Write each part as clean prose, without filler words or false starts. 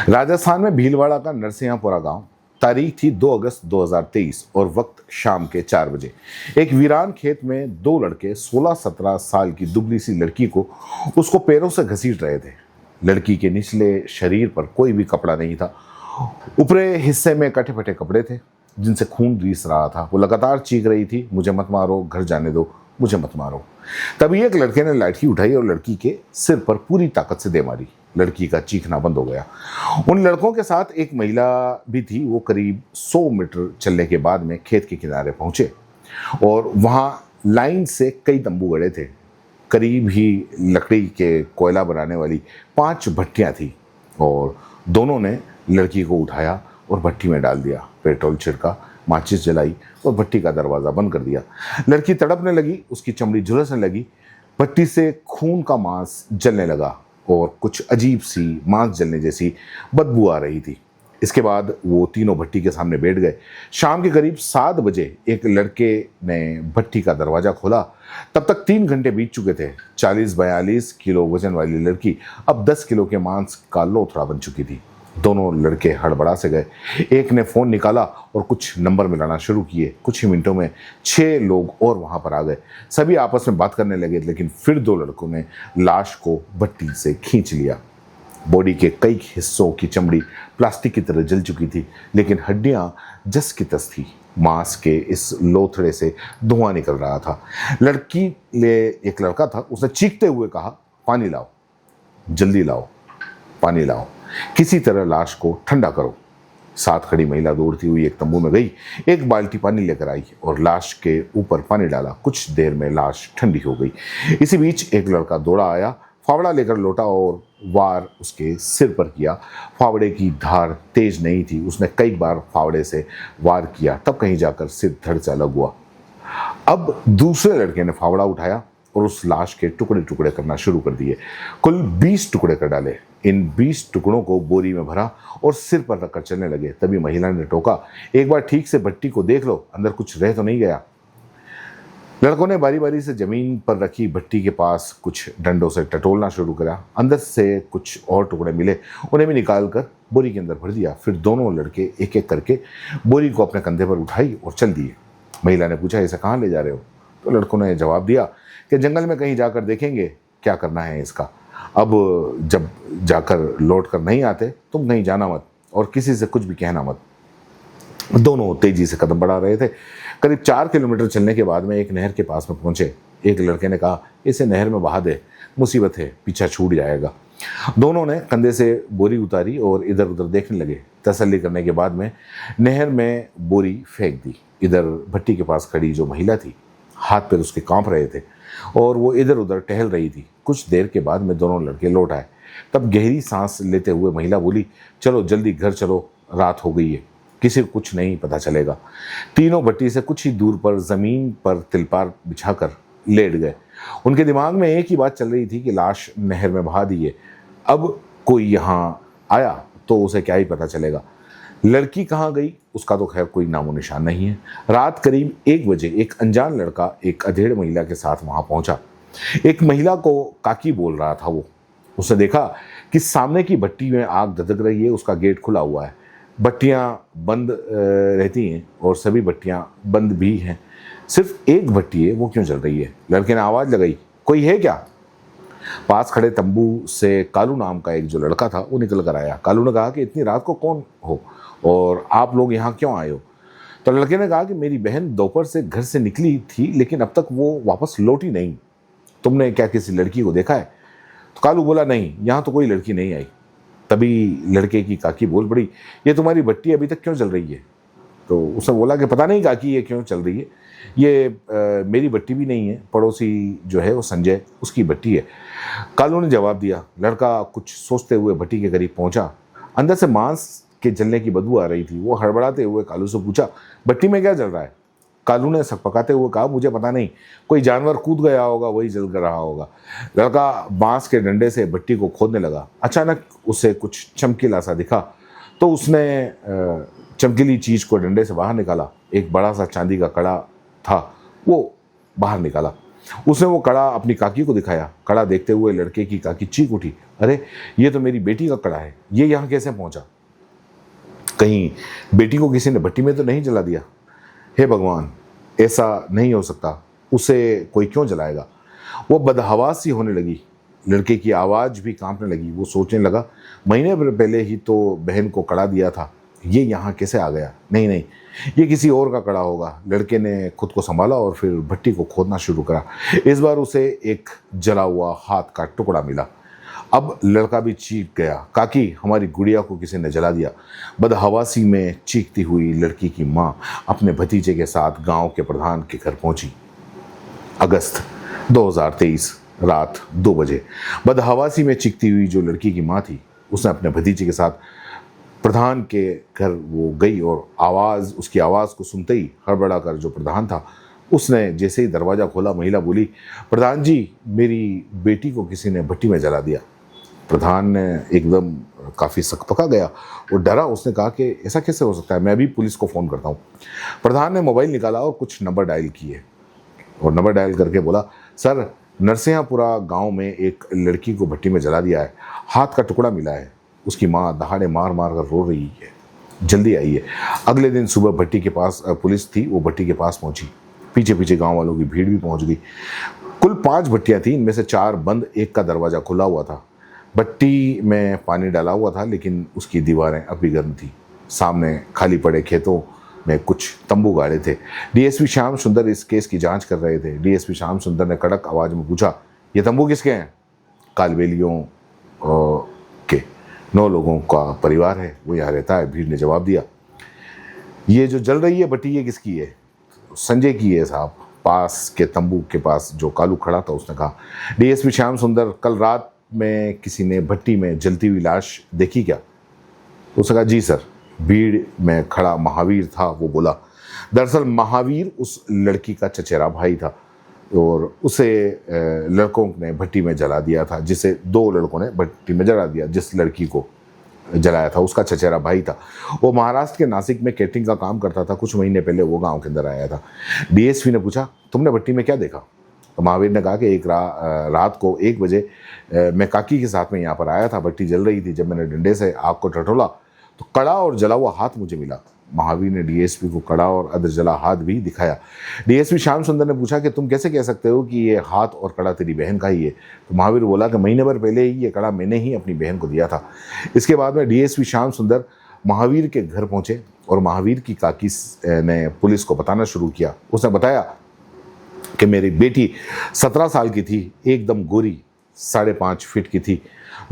राजस्थान में भीलवाड़ा का नरसिंहपुरा गांव। तारीख थी 2 अगस्त 2023 और वक्त शाम के 4 बजे। एक वीरान खेत में दो लड़के 16-17 साल की दुबली सी लड़की को उसको पैरों से घसीट रहे थे। लड़की के निचले शरीर पर कोई भी कपड़ा नहीं था। ऊपरी हिस्से में कटे फटे कपड़े थे जिनसे खून रीस रहा था। वो लगातार चीख रही थी, मुझे मत मारो, घर जाने दो, मुझे मत मारो। तभी एक लड़के ने लाठी उठाई और लड़की के सिर पर पूरी ताकत से दे मारी। लड़की का चीखना बंद हो गया। उन लड़कों के साथ एक महिला भी थी। वो करीब 100 मीटर चलने के बाद में खेत के किनारे पहुंचे और वहां लाइन से कई तंबू गड़े थे। करीब ही लकड़ी के कोयला बनाने वाली 5 भट्टियां थी और दोनों ने लड़की को उठाया और भट्टी में डाल दिया। पेट्रोल छिड़का, माचिस जलाई और भट्टी का दरवाज़ा बंद कर दिया। लड़की तड़पने लगी, उसकी चमड़ी झुलसने लगी। भट्टी से खून का मांस जलने लगा और कुछ अजीब सी मांस जलने जैसी बदबू आ रही थी। इसके बाद वो तीनों भट्टी के सामने बैठ गए। शाम के करीब 7 बजे एक लड़के ने भट्टी का दरवाज़ा खोला। तब तक 3 घंटे बीत चुके थे। 40-42 किलो वजन वाली लड़की अब 10 किलो के मांस का लोथड़ा बन चुकी थी। दोनों लड़के हड़बड़ा से गए। एक ने फ़ोन निकाला और कुछ नंबर मिलाना शुरू किए। कुछ ही मिनटों में 6 लोग और वहां पर आ गए। सभी आपस में बात करने लगे, लेकिन फिर 2 लड़कों ने लाश को भट्टी से खींच लिया। बॉडी के कई हिस्सों की चमड़ी प्लास्टिक की तरह जल चुकी थी, लेकिन हड्डियां जस की तस थी। मांस के इस लोथड़े से धुआं निकल रहा था। लड़की ले एक लड़का था, उसने चीखते हुए कहा, पानी लाओ, जल्दी लाओ, पानी लाओ, किसी तरह लाश को ठंडा करो। साथ खड़ी महिला दौड़ती हुई एक तंबू में गई, एक बाल्टी पानी लेकर आई और लाश के ऊपर पानी डाला। कुछ देर में लाश ठंडी हो गई। इसी बीच एक लड़का दौड़ा आया, फावड़ा लेकर लौटा और वार उसके सिर पर किया। फावड़े की धार तेज नहीं थी। उसने कई बार फावड़े से वार किया, तब कहीं जाकर सिर धड़ से अलग हुआ। अब दूसरे लड़के ने फावड़ा उठाया और उस लाश के टुकड़े टुकड़े करना शुरू कर दिए। कुल 20 टुकड़े कर डाले। इन 20 टुकड़ों को बोरी में भरा और सिर पर रखकर चलने लगे। तभी महिला ने टोका, एक बार ठीक से भट्टी को देख लो, अंदर कुछ रह तो नहीं गया। लड़कों ने बारी बारी से जमीन पर रखी भट्टी के पास कुछ डंडों से टटोलना शुरू करा। अंदर से कुछ और टुकड़े मिले, उन्हें भी निकाल कर बोरी के अंदर भर दिया। फिर दोनों लड़के एक एक करके बोरी को अपने कंधे पर उठाई और चल दिए। महिला ने पूछा, इसे कहाँ ले जा रहे हो? तो लड़कों ने जवाब दिया कि जंगल में कहीं जाकर देखेंगे क्या करना है इसका। अब जब जाकर लौट कर नहीं आते, तुम कहीं जाना मत और किसी से कुछ भी कहना मत। दोनों तेजी से कदम बढ़ा रहे थे। करीब 4 किलोमीटर चलने के बाद में एक नहर के पास में पहुंचे। एक लड़के ने कहा, इसे नहर में बहा दे, मुसीबत है, पीछा छूट जाएगा। दोनों ने कंधे से बोरी उतारी और इधर उधर देखने लगे। तसल्ली करने के बाद में नहर में बोरी फेंक दी। इधर भट्टी के पास खड़ी जो महिला थी, हाथ पैर उसके कांप रहे थे और वो इधर उधर टहल रही थी। कुछ देर के बाद में दोनों लड़के लौट आए। तब गहरी सांस लेते हुए महिला बोली, चलो जल्दी घर चलो, रात हो गई है, किसी को कुछ नहीं पता चलेगा। तीनों भट्टी से कुछ ही दूर पर जमीन पर तिलपार बिछाकर लेट गए। उनके दिमाग में एक ही बात चल रही थी कि लाश नहर में बहा दी है। अब कोई यहाँ आया तो उसे क्या ही पता चलेगा। लड़की कहाँ गई उसका तो खैर कोई नामो निशान नहीं है। रात करीब 1 बजे एक अनजान लड़का एक अधेड़ महिला के साथ वहां पहुंचा। एक महिला को काकी बोल रहा था वो। उसने देखा कि सामने की भट्टी में आग धधक रही है, उसका गेट खुला हुआ है। भट्टियां बंद रहती हैं और सभी भट्टियां बंद भी हैं। सिर्फ एक भट्टी है, वो क्यों चल रही है? लड़के ने आवाज़ लगाई, कोई है क्या? पास खड़े तंबू से कालू नाम का एक जो लड़का था वो निकल कर आया। कालू ने कहा कि इतनी रात को कौन हो और आप लोग यहाँ क्यों आए हो? तो लड़के ने कहा कि मेरी बहन दोपहर से घर से निकली थी, लेकिन अब तक वो वापस लौटी नहीं। तुमने क्या किसी लड़की को देखा है? तो कालू बोला, नहीं, यहाँ तो कोई लड़की नहीं आई। तभी लड़के की काकी बोल पड़ी, ये तुम्हारी भट्टी अभी तक क्यों चल रही है? तो उसने बोला कि पता नहीं काकी ये क्यों चल रही है, ये मेरी भट्टी भी नहीं है, पड़ोसी जो है वो संजय, उसकी भट्टी है। कालू ने जवाब दिया। लड़का कुछ सोचते हुए भट्टी के करीब पहुंचा। अंदर से मांस के जलने की बदबू आ रही थी। वो हड़बड़ाते हुए कालू से पूछा, भट्टी में क्या जल रहा है? कालू ने सकपकाते हुए कहा, मुझे पता नहीं, कोई जानवर कूद गया होगा, वही जल कर रहा होगा। लड़का बांस के डंडे से भट्टी को खोदने लगा। अचानक उसे कुछ चमकीला सा दिखा तो उसने चमकीली चीज को डंडे से बाहर निकाला। एक बड़ा सा चांदी का कड़ा था, वो बाहर निकाला। उसने वो कड़ा अपनी काकी को दिखाया। कड़ा देखते हुए लड़के की काकी चीख उठी, अरे ये तो मेरी बेटी का कड़ा है, ये यहाँ कैसे पहुंचा? कहीं बेटी को किसी ने भट्टी में तो नहीं जला दिया? हे भगवान, ऐसा नहीं हो सकता, उसे कोई क्यों जलाएगा? वो बदहवास सी होने लगी, लड़के की आवाज़ भी कांपने लगी। वो सोचने लगा, महीने भर पहले ही तो बहन को कड़ा दिया था, ये यहाँ कैसे आ गया? नहीं नहीं, ये किसी और का कड़ा होगा। लड़के ने खुद को संभाला और फिर भट्टी को खोदना शुरू करा। इस बार उसे एक जला हुआ हाथ का टुकड़ा मिला। अब लड़का भी चीख गया, काकी, हमारी गुड़िया को किसी ने जला दिया। बदहवासी में चीखती हुई लड़की की माँ अपने भतीजे के साथ गांव के प्रधान के घर पहुंची। अगस्त 2023 रात 2 बजे बदहवासी में चीखती हुई जो लड़की की माँ थी, उसने अपने भतीजे के साथ प्रधान के घर वो गई और उसकी आवाज़ को सुनते ही हड़बड़ा कर जो प्रधान था, उसने जैसे ही दरवाज़ा खोला, महिला बोली, प्रधान जी, मेरी बेटी को किसी ने भट्टी में जला दिया। प्रधान ने एकदम काफ़ी सकपका गया और डरा। उसने कहा कि ऐसा कैसे हो सकता है, मैं भी पुलिस को फ़ोन करता हूँ। प्रधान ने मोबाइल निकाला और कुछ नंबर डायल किए और नंबर डायल करके बोला, सर, नरसिंहपुरा गांव में एक लड़की को भट्टी में जला दिया है, हाथ का टुकड़ा मिला है, उसकी माँ दहाड़े मार मार कर रो रही है, जल्दी आइए। अगले दिन सुबह भट्टी के पास पुलिस थी, वो भट्टी के पास पहुंची। पीछे पीछे गांव वालों की भीड़ भी पहुंच गई। कुल 5 भट्टियां थी, इनमें से 4 बंद, एक का दरवाज़ा खुला हुआ था। भट्टी में पानी डाला हुआ था लेकिन उसकी दीवारें अभी गर्म थी। सामने खाली पड़े खेतों में कुछ तंबू गाड़े थे। डीएसपी श्याम सुंदर इस केस की जांच कर रहे थे। डीएसपी श्याम सुंदर ने कड़क आवाज में पूछा, ये तंबू किसके हैं? कालबेलियों के 9 लोगों का परिवार है, वो यहाँ रहता है। भीड़ ने जवाब दिया, ये जो जल रही है भट्टी, ये किसकी है? संजय की है साहब, पास के तंबू के पास जो कालू खड़ा था उसने कहा। डीएसपी श्याम सुंदर, कल रात में किसी ने भट्टी में जलती हुई लाश देखी क्या? उसने कहा, जी सर। भीड़ में खड़ा महावीर था, वो बोला। दरअसल महावीर उस लड़की का चचेरा भाई था और उसे लड़कों ने भट्टी में जला दिया था, जिसे 2 लड़कों ने भट्टी में जला दिया। जिस लड़की को जलाया था उसका चचेरा भाई था। वो महाराष्ट्र के नासिक में कैटरिंग का काम करता था। कुछ महीने पहले वो गांव के अंदर आया था। डीएसपी ने पूछा, तुमने भट्टी में क्या देखा? तो महावीर ने कहा कि एक रात को 1 बजे मैं काकी के साथ में यहाँ पर आया था, भट्टी जल रही थी। जब मैंने डंडे से आग को टटोला तो कड़ा और जला हुआ हाथ मुझे मिला। महावीर ने डीएसपी को कड़ा और अध जला हाथ भी दिखाया। डीएसपी श्याम सुंदर ने पूछा कि तुम कैसे कह सकते हो कि ये हाथ और कड़ा तेरी बहन का ही है? तो महावीर बोला कि महीने भर पहले ही ये कड़ा मैंने ही अपनी बहन को दिया था। इसके बाद में डीएसपी श्याम सुंदर महावीर के घर पहुंचे और महावीर की काकी ने पुलिस को बताना शुरू किया। उसने बताया कि मेरी बेटी 17 साल की थी, एकदम गोरी, 5.5 फीट की थी।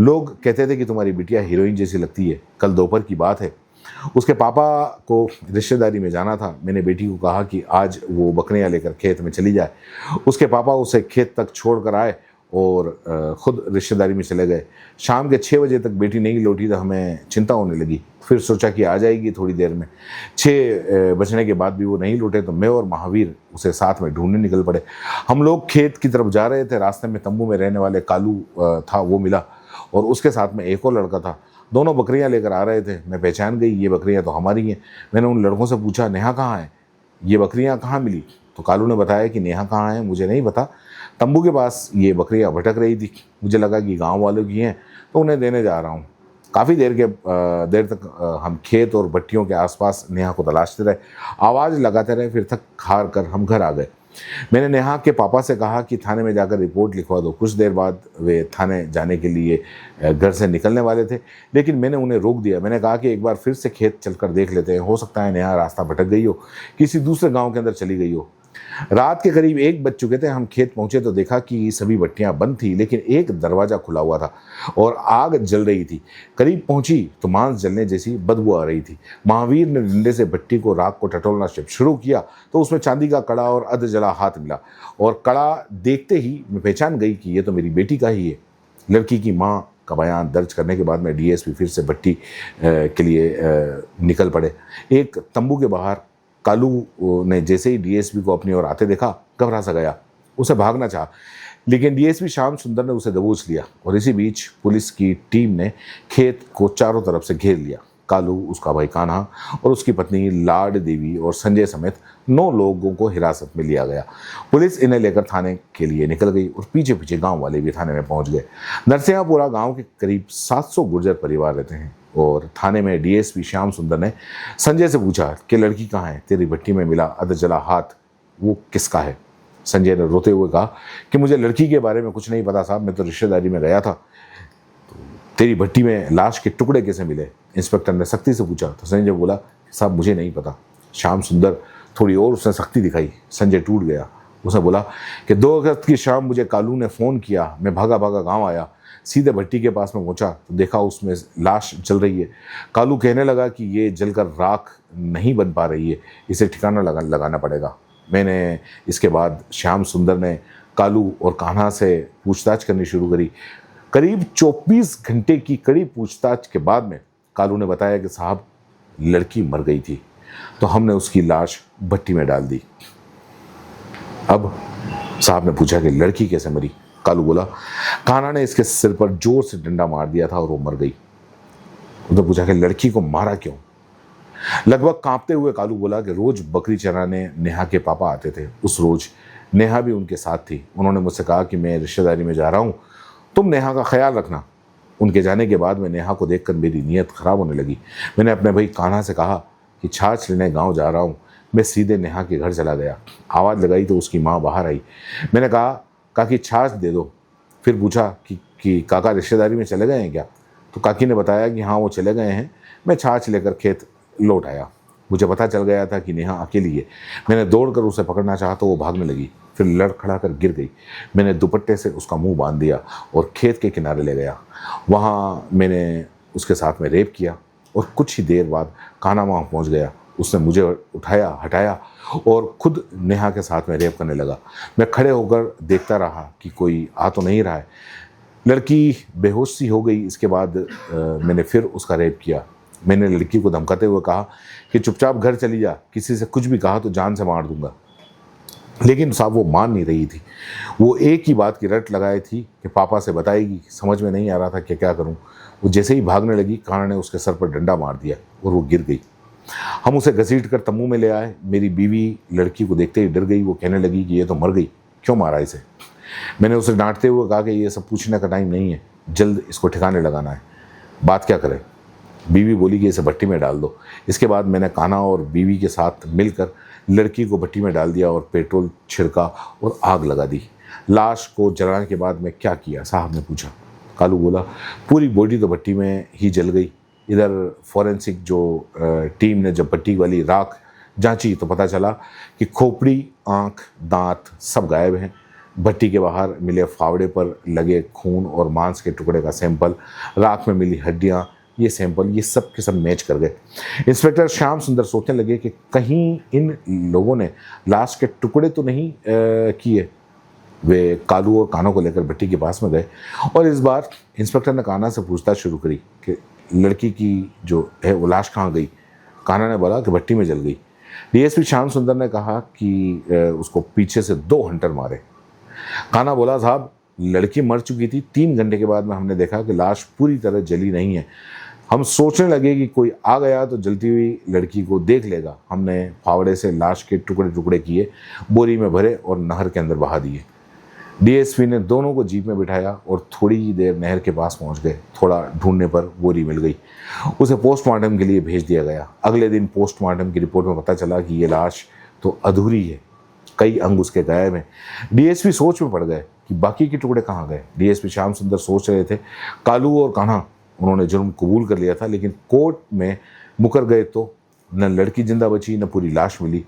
लोग कहते थे कि तुम्हारी बिटिया हीरोइन जैसी लगती है। कल दोपहर की बात है, उसके पापा को रिश्तेदारी में जाना था। मैंने बेटी को कहा कि आज वो बकरियां लेकर खेत में चली जाए। उसके पापा उसे खेत तक छोड़ कर आए और ख़ुद रिश्तेदारी में चले गए। शाम के 6 बजे तक बेटी नहीं लौटी तो हमें चिंता होने लगी। फिर सोचा कि आ जाएगी थोड़ी देर में। 6 बजने के बाद भी वो नहीं लौटे तो मैं और महावीर उसे साथ में ढूंढने निकल पड़े। हम लोग खेत की तरफ जा रहे थे। रास्ते में तंबू में रहने वाले कालू था, वो मिला और उसके साथ में एक और लड़का था। दोनों बकरियां लेकर आ रहे थे। मैं पहचान गई, ये बकरियां तो हमारी हैं। मैंने उन लड़कों से पूछा, नेहा कहाँ है? ये बकरियां कहाँ मिली? तो कालू ने बताया कि नेहा कहाँ है मुझे नहीं पता, तंबू के पास ये बकरियां भटक रही थी। मुझे लगा कि गांव वालों की हैं तो उन्हें देने जा रहा हूँ। काफ़ी देर तक हम खेत और भट्टियों के आसपास नेहा को तलाशते रहे, आवाज़ लगाते रहे। फिर थक हार कर हम घर आ गए। मैंने नेहा के पापा से कहा कि थाने में जाकर रिपोर्ट लिखवा दो। कुछ देर बाद वे थाने जाने के लिए घर से निकलने वाले थे, लेकिन मैंने उन्हें रोक दिया। मैंने कहा कि एक बार फिर से खेत चलकर देख लेते हैं, हो सकता है नेहा रास्ता भटक गई हो, किसी दूसरे गांव के अंदर चली गई हो। रात के करीब 1 बज चुके थे। हम खेत पहुंचे तो देखा कि सभी भट्टियां बंद थी, लेकिन एक दरवाज़ा खुला हुआ था और आग जल रही थी। करीब पहुंची तो मांस जलने जैसी बदबू आ रही थी। महावीर ने डंडे से भट्टी को राख को टटोलना शुरू किया तो उसमें चांदी का कड़ा और अध जला हाथ मिला और कड़ा देखते ही मैं पहचान गई कि ये तो मेरी बेटी का ही है। लड़की की माँ का बयान दर्ज करने के बाद में डीएसपी फिर से भट्टी के लिए निकल पड़े। एक तंबू के बाहर कालू ने जैसे ही डीएसपी को अपनी ओर आते देखा, घबरा सा गया। उसे भागना चाहा, लेकिन डीएसपी श्याम सुंदर ने उसे दबोच लिया और इसी बीच पुलिस की टीम ने खेत को चारों तरफ से घेर लिया। कालू, उसका भाई कान्हा और उसकी पत्नी लाड देवी और संजय समेत 9 लोगों को हिरासत में लिया गया। पुलिस इन्हें लेकर थाने के लिए निकल गई और पीछे पीछे गांव वाले भी थाने में पहुंच गए। नरसिंहपुरा गांव के करीब 700 गुर्जर परिवार रहते हैं और थाने में डीएसपी श्याम सुंदर ने संजय से पूछा कि लड़की कहाँ है, तेरी भट्टी में मिला अध जला हाथ वो किसका है। संजय ने रोते हुए कहा कि मुझे लड़की के बारे में कुछ नहीं पता साहब, मैं तो रिश्तेदारी में गया था। तेरी भट्टी में लाश के टुकड़े कैसे मिले? इंस्पेक्टर ने सख्ती से पूछा तो संजय बोला, साहब मुझे नहीं पता। श्याम सुंदर थोड़ी और उसने सख्ती दिखाई। संजय टूट गया। उसने बोला कि 2 अगस्त की शाम मुझे कालू ने फ़ोन किया, मैं भागा भागा गांव आया, सीधे भट्टी के पास में पहुंचा तो देखा उसमें लाश जल रही है। कालू कहने लगा कि ये जलकर राख नहीं बन पा रही है, इसे ठिकाना लगाना पड़ेगा। मैंने इसके बाद श्याम सुंदर ने कालू और कान्हा से पूछताछ करनी शुरू करी। करीब 24 घंटे की कड़ी पूछताछ के बाद में कालू ने बताया कि साहब लड़की मर गई थी तो हमने उसकी लाश भट्टी में डाल दी। अब साहब ने पूछा कि लड़की कैसे मरी? कालू बोला, कान्हा ने इसके सिर पर जोर से डंडा मार दिया था और वो मर गई। उसने पूछा कि लड़की को मारा क्यों? लगभग कांपते हुए कालू बोला कि रोज बकरी चराने नेहा के पापा आते थे, उस रोज नेहा भी उनके साथ थी। उन्होंने मुझसे कहा कि मैं रिश्तेदारी में जा रहा हूँ, तुम नेहा का ख्याल रखना। उनके जाने के बाद में नेहा को देखकर मेरी नीयत खराब होने लगी। मैंने अपने भाई कान्हा से कहा कि छाछ लेने गांव जा रहा हूँ। मैं सीधे नेहा के घर चला गया। आवाज़ लगाई तो उसकी माँ बाहर आई। मैंने कहा कि छाछ दे दो। फिर पूछा कि काका रिश्तेदारी में चले गए हैं क्या? तो काकी ने बताया कि हाँ वो चले गए हैं। मैं छाछ लेकर खेत लौट आया। मुझे पता चल गया था कि नेहा अकेली है। मैंने दौड़कर उसे पकड़ना चाहा तो वो भागने लगी, फिर लड़खड़ा कर गिर गई। मैंने दुपट्टे से उसका मुंह बांध दिया और खेत के किनारे ले गया। वहाँ मैंने उसके साथ में रेप किया और कुछ ही देर बाद कान्हा वहाँ पहुँच गया। उसने मुझे उठाया, हटाया और खुद नेहा के साथ में रेप करने लगा। मैं खड़े होकर देखता रहा कि कोई आ तो नहीं रहा है। लड़की बेहोश सी हो गई। इसके बाद मैंने फिर उसका रेप किया। मैंने लड़की को धमकाते हुए कहा कि चुपचाप घर चली जा, किसी से कुछ भी कहा तो जान से मार दूंगा। लेकिन साहब वो मान नहीं रही थी। वो एक ही बात की रट लगाई थी कि पापा से बताएगी। समझ में नहीं आ रहा था कि क्या करूं। वो जैसे ही भागने लगी, कान्हा ने उसके सर पर डंडा मार दिया और वो गिर गई। हम उसे घसीट कर तम्बू में ले आए। मेरी बीवी लड़की को देखते ही डर गई। वो कहने लगी कि ये तो मर गई, क्यों मारा इसे? मैंने उसे डांटते हुए कहा कि ये सब पूछने का टाइम नहीं है, जल्द इसको ठिकाने लगाना है। बात क्या करें? बीवी बोली कि इसे भट्टी में डाल दो। इसके बाद मैंने कान्हा और बीवी के साथ मिलकर लड़की को भट्टी में डाल दिया और पेट्रोल छिड़का और आग लगा दी। लाश को जलाने के बाद मैं क्या किया? साहब ने पूछा। कालू बोला, पूरी बॉडी तो भट्टी में ही जल गई। इधर फॉरेंसिक जो टीम ने जब भट्टी वाली राख जांची तो पता चला कि खोपड़ी, आँख, दांत सब गायब हैं। भट्टी के बाहर मिले फावड़े पर लगे खून और मांस के टुकड़े का सैंपल, राख में मिली हड्डियाँ, ये सैंपल, ये सब के सब मैच कर गए। इंस्पेक्टर श्याम सुंदर सोचने लगे कि कहीं इन लोगों ने लाश के टुकड़े तो नहीं किए। वे कालू और कान्हा को लेकर भट्टी के पास में गए और इस बार इंस्पेक्टर ने कान्हा से पूछताछ शुरू करी कि लड़की की जो है वो लाश कहाँ गई। कान्हा ने बोला कि भट्टी में जल गई। डीएसपी श्याम सुंदर ने कहा कि उसको पीछे से 2 हंटर मारे। कान्हा बोला, साहब लड़की मर चुकी थी। 3 घंटे के बाद में हमने देखा कि लाश पूरी तरह जली नहीं है। हम सोचने लगे कि कोई आ गया तो जलती हुई लड़की को देख लेगा। हमने फावड़े से लाश के टुकड़े टुकड़े किए, बोरी में भरे और नहर के अंदर बहा दिए। डीएसपी ने दोनों को जीप में बिठाया और थोड़ी ही देर नहर के पास पहुंच गए। थोड़ा ढूंढने पर बोरी मिल गई। उसे पोस्टमार्टम के लिए भेज दिया गया। अगले दिन पोस्टमार्टम की रिपोर्ट में पता चला कि ये लाश तो अधूरी है, कई अंग उसके गायब हैं। डीएसपी सोच में पड़ गए कि बाकी के टुकड़े कहाँ गए। डीएसपी श्याम सुंदर सोच रहे थे कालू और कान्हा उन्होंने जुर्म कबूल कर लिया था, लेकिन कोर्ट में मुकर गए तो न लड़की जिंदा बची न पूरी लाश मिली।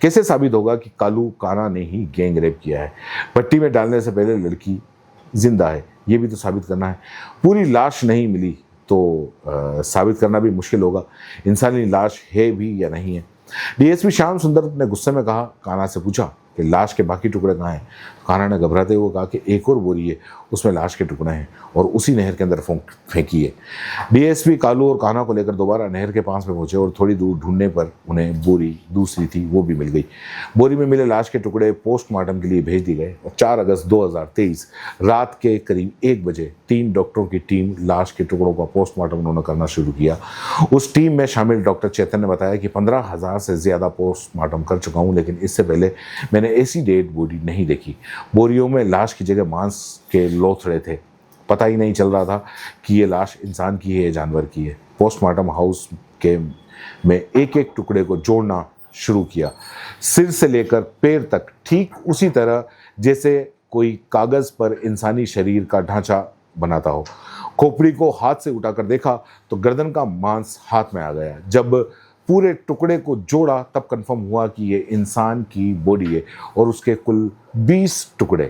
कैसे साबित होगा कि कालू कान्हा ने ही गैंग रेप किया है? भट्टी में डालने से पहले लड़की जिंदा है, ये भी तो साबित करना है। पूरी लाश नहीं मिली तो साबित करना भी मुश्किल होगा इंसानी लाश है भी या नहीं है। डीएसपी श्याम सुंदर ने गुस्से में कहा, कान्हा से पूछा कि लाश के बाकी टुकड़े कहाँ हैं। कान्हा ने घबराते हुए कहा कि एक और बोरी है, उसमें लाश के टुकड़े हैं और उसी नहर के अंदर फेंकी है। डीएसपी कालू और कान्हा को लेकर दोबारा नहर के पास में पहुंचे और थोड़ी दूर ढूंढने पर उन्हें बोरी दूसरी थी वो भी मिल गई। बोरी में मिले लाश के टुकड़े पोस्टमार्टम के लिए भेज दिए गए और 4 अगस्त 2023 रात के करीब 1 बजे 3 डॉक्टरों की टीम लाश के टुकड़ों का पोस्टमार्टम उन्होंने करना शुरू किया। उस टीम में शामिल डॉक्टर चेतन ने बताया कि 15,000 से ज़्यादा पोस्टमार्टम कर चुका हूँ, लेकिन इससे पहले मैंने ऐसी डेड बॉडी नहीं देखी। बोरियों में लाश की जगह मांस के लोथड़े थे। पता ही नहीं चल रहा था कि ये लाश इंसान की है या जानवर की है। पोस्टमार्टम हाउस के में एक एक टुकड़े को जोड़ना शुरू किया, सिर से लेकर पैर तक, ठीक उसी तरह जैसे कोई कागज पर इंसानी शरीर का ढांचा बनाता हो। खोपड़ी को हाथ से उठाकर देखा तो गर्दन का मांस हाथ में आ गया। जब पूरे टुकड़े को जोड़ा तब कंफर्म हुआ कि ये इंसान की बॉडी है और उसके कुल 20 टुकड़े।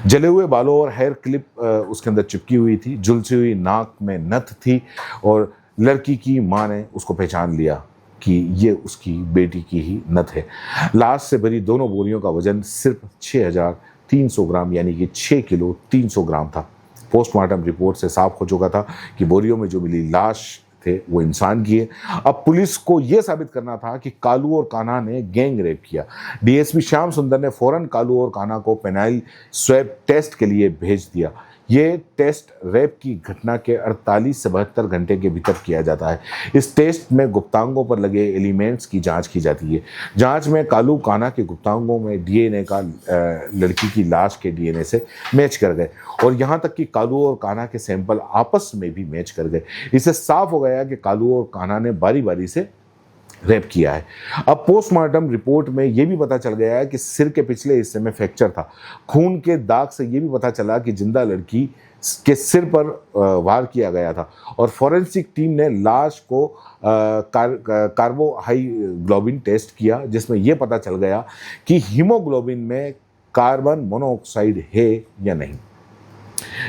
जले हुए बालों और हेयर क्लिप उसके अंदर चिपकी हुई थी, झुलसी हुई नाक में नथ थी और लड़की की मां ने उसको पहचान लिया कि ये उसकी बेटी की ही नथ है। लाश से भरी दोनों बोरियों का वजन सिर्फ 6,300 ग्राम यानी कि 6 किलो 300 ग्राम था। पोस्टमार्टम रिपोर्ट से साफ हो चुका था कि बोरियों में जो मिली लाश थे वो इंसान की है। अब पुलिस को यह साबित करना था कि कालू और कान्हा ने गैंग रेप किया। डीएसपी श्याम सुंदर ने फौरन कालू और कान्हा को पेनाइल स्वैब टेस्ट के लिए भेज दिया। ये टेस्ट रेप की घटना के 48 से 72 घंटे के भीतर किया जाता है। इस टेस्ट में गुप्तांगों पर लगे एलिमेंट्स की जांच की जाती है। जांच में कालू कान्हा के गुप्तांगों में डीएनए का लड़की की लाश के डीएनए से मैच कर गए और यहाँ तक कि कालू और कान्हा के सैंपल आपस में भी मैच कर गए। इससे साफ हो गया कि कालू और कान्हा ने बारी बारी से रेप किया है। अब पोस्टमार्टम रिपोर्ट में यह भी पता चल गया है कि सिर के पिछले हिस्से में फ्रैक्चर था। खून के दाग से यह भी पता चला कि जिंदा लड़की के सिर पर वार किया गया था और फॉरेंसिक टीम ने लाश को कार्बोहाइग्लोबिन टेस्ट किया, जिसमें यह पता चल गया कि हीमोग्लोबिन में कार्बन मोनोऑक्साइड है या नहीं।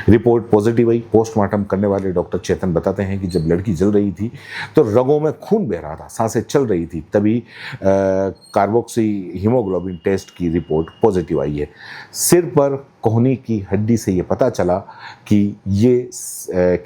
रिपोर्ट पॉजिटिव आई। पोस्टमार्टम करने वाले डॉक्टर चेतन बताते हैं कि जब लड़की जल रही थी तो रगों में खून बह रहा था, सांसें चल रही थी, तभी कार्बोक्सी हीमोग्लोबिन टेस्ट की रिपोर्ट पॉजिटिव आई है। सिर पर कोहनी की हड्डी से ये पता चला कि ये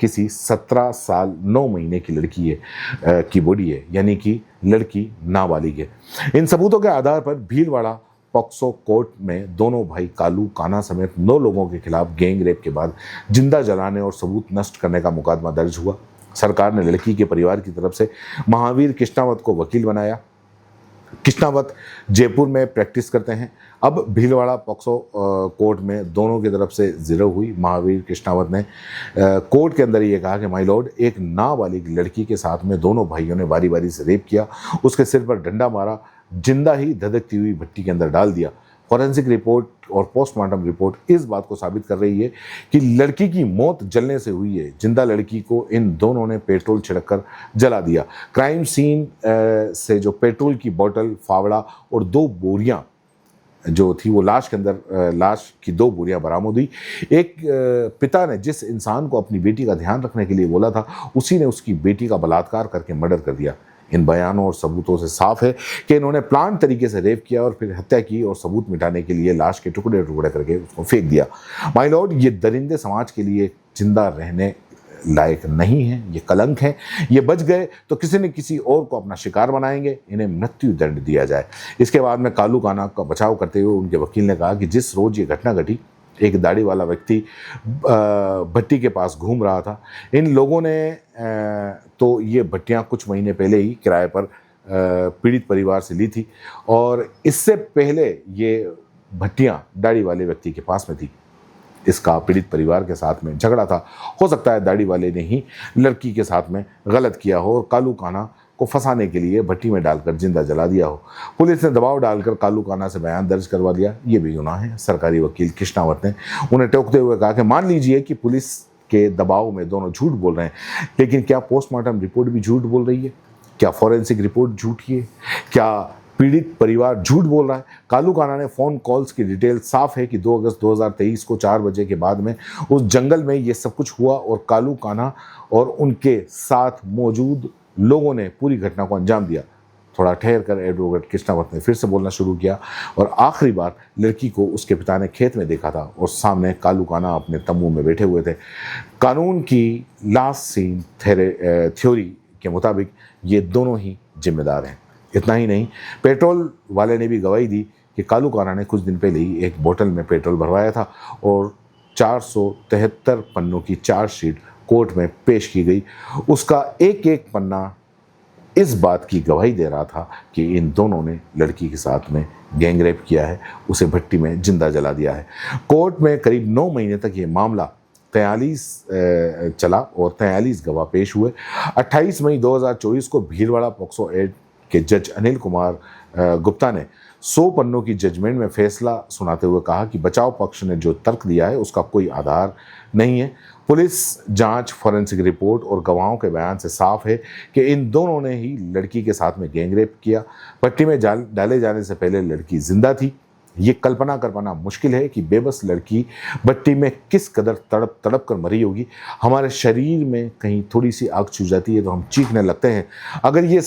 किसी 17 साल 9 महीने की लड़की है की बॉडी है, यानी कि लड़की नाबालिग है। इन सबूतों के आधार पर भीलवाड़ा पॉक्सो कोर्ट में दोनों भाई कालू कान्हा समेत 9 लोगों के खिलाफ गैंग रेप के बाद जिंदा जलाने और सबूत नष्ट करने का मुकदमा दर्ज हुआ। सरकार ने लड़की के परिवार की तरफ से महावीर कृष्णावत को वकील बनाया। कृष्णावत जयपुर में प्रैक्टिस करते हैं। अब भीलवाड़ा पॉक्सो कोर्ट में दोनों की तरफ से जिरह हुई। महावीर कृष्णावत ने कोर्ट के अंदर ये कहा कि माय लॉर्ड, एक नाबालिग लड़की के साथ में दोनों भाइयों ने बारी बारी से रेप किया, उसके सिर पर डंडा मारा, जिंदा ही धधकती हुई भट्टी के अंदर डाल दिया। फॉरेंसिक रिपोर्ट और पोस्टमार्टम रिपोर्ट इस बात को साबित कर रही है कि लड़की की मौत जलने से हुई है। जिंदा लड़की को इन दोनों ने पेट्रोल छिड़ककर जला दिया। क्राइम सीन से जो पेट्रोल की बोतल, फावड़ा और 2 बोरियां जो थी वो लाश के अंदर, लाश की 2 बोरियां बरामद हुई। एक पिता ने जिस इंसान को अपनी बेटी का ध्यान रखने के लिए बोला था, उसी ने उसकी बेटी का बलात्कार करके मर्डर कर दिया। इन बयानों और सबूतों से साफ है कि इन्होंने प्लान तरीके से रेप किया और फिर हत्या की और सबूत मिटाने के लिए लाश के टुकड़े टुकड़े करके उसको फेंक दिया। माय लॉर्ड, ये दरिंदे समाज के लिए जिंदा रहने लायक नहीं है, ये कलंक है। ये बच गए तो किसी न किसी और को अपना शिकार बनाएंगे, इन्हें मृत्यु दंड दिया जाए। इसके बाद में कालू कान्हा का बचाव करते हुए उनके वकील ने कहा कि जिस रोज ये घटना घटी, एक दाढ़ी वाला व्यक्ति भट्टी के पास घूम रहा था। इन लोगों ने तो ये भट्टियाँ कुछ महीने पहले ही किराए पर पीड़ित परिवार से ली थी और इससे पहले ये भट्टियाँ दाढ़ी वाले व्यक्ति के पास में थी। इसका पीड़ित परिवार के साथ में झगड़ा था। हो सकता है दाढ़ी वाले ने ही लड़की के साथ में गलत किया हो और कालू कान्हा को फंसाने के लिए भट्टी में डालकर जिंदा जला दिया हो। पुलिस ने दबाव डालकर कालू कान्हा से बयान दर्ज करवा दिया। ये भी गुनाह है। सरकारी वकील कृष्णावत ने उन्हें टोकते हुए कहा कि मान लीजिए कि पुलिस के दबाव में दोनों झूठ बोल रहे हैं, लेकिन क्या पोस्टमार्टम रिपोर्ट भी झूठ बोल रही है? क्या फॉरेंसिक रिपोर्ट झूठी है? क्या पीड़ित परिवार झूठ बोल रहा है? कालू कान्हा ने फ़ोन कॉल्स की डिटेल साफ है कि 2 अगस्त 2023 को 4 बजे के बाद में उस जंगल में ये सब कुछ हुआ और कालू कान्हा और उनके साथ मौजूद लोगों ने पूरी घटना को अंजाम दिया। थोड़ा ठहर कर एडवोकेट कृष्णावत ने फिर से बोलना शुरू किया और आखिरी बार लड़की को उसके पिता ने खेत में देखा था और सामने कालू काना अपने तंबू में बैठे हुए थे। कानून की लास्ट सीन थ्योरी के मुताबिक ये दोनों ही जिम्मेदार हैं। इतना ही नहीं, पेट्रोल वाले ने भी गवाही दी कि कालू काना ने कुछ दिन पहले ही एक बोतल में पेट्रोल भरवाया था और 473 पन्नों की चार्जशीट कोर्ट में पेश की गई। उसका एक एक पन्ना इस बात की गवाही दे रहा था कि इन दोनों ने लड़की के साथ में गैंगरेप किया है, उसे भट्टी में जिंदा जला दिया है। कोर्ट में करीब 9 महीने तक ये मामला 43 चला और 43 गवाह पेश हुए। 28 मई 2024 को भीलवाड़ा पॉक्सो एक्ट के जज अनिल कुमार गुप्ता ने 100 पन्नों की जजमेंट में फैसला सुनाते हुए कहा कि बचाव पक्ष ने जो तर्क दिया है उसका कोई आधार नहीं है। पुलिस जांच, फॉरेंसिक रिपोर्ट और गवाहों के बयान से साफ है कि इन दोनों ने ही लड़की के साथ में गैंगरेप किया। भट्टी में डाले जाने से पहले लड़की जिंदा थी। ये कल्पना कर पाना मुश्किल है कि बेबस लड़की भट्टी में किस कदर तड़प तड़प कर मरी होगी। हमारे शरीर में कहीं थोड़ी सी आग छू जाती है तो हम चीखने लगते हैं। अगर ये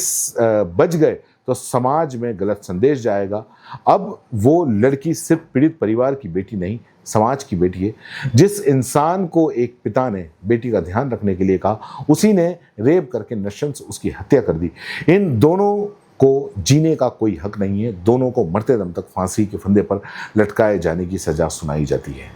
बच गए तो समाज में गलत संदेश जाएगा। अब वो लड़की सिर्फ पीड़ित परिवार की बेटी नहीं, समाज की बेटी है। जिस इंसान को एक पिता ने बेटी का ध्यान रखने के लिए कहा, उसी ने रेप करके नृशंस उसकी हत्या कर दी। इन दोनों को जीने का कोई हक नहीं है। दोनों को मरते दम तक फांसी के फंदे पर लटकाए जाने की सजा सुनाई जाती है।